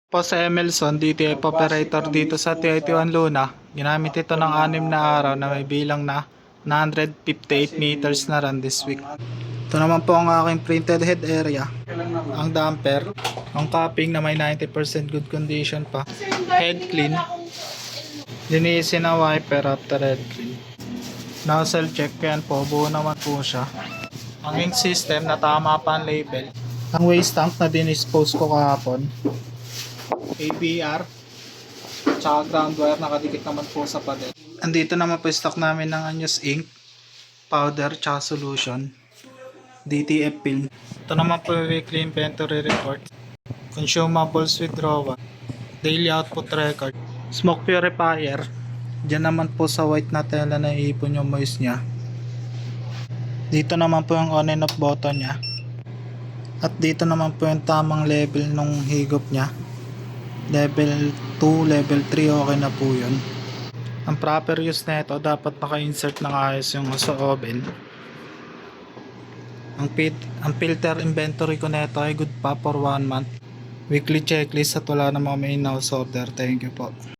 Po sa Emelson, DTF operator dito sa TI-T1 Luna. Ginamit ito ng 6 na araw na may bilang na 958 meters na run this week. Ito naman po ang aking printed head area. Ang damper, ang capping na may 90% good condition pa. Head clean. Linisin na wiper after head clean. Nozzle check, yan po, buo naman po siya. Ang ink system na tama pa ang label. Ang waste tank na dinispose ko kahapon. ABR tsaka ground wire nakadikit naman po sa pader. Andito naman po stock namin ng unused ink, powder tsaka solution, DTF film. Ito naman po weekly inventory report, consumables withdrawal, daily output record, smoke purifier. Diyan naman po sa white na tela na iipon yung moist nya. Dito naman po yung on and off button nya. At dito naman po yung tamang level nung higop nya. Level 2, level 3, okay na po yun. Ang proper use na ito, dapat naka-insert ng ayos yung sa oven. Ang filter inventory ko na ito ay good pa for 1 month. Weekly checklist at wala namang may in-house order. Thank you po.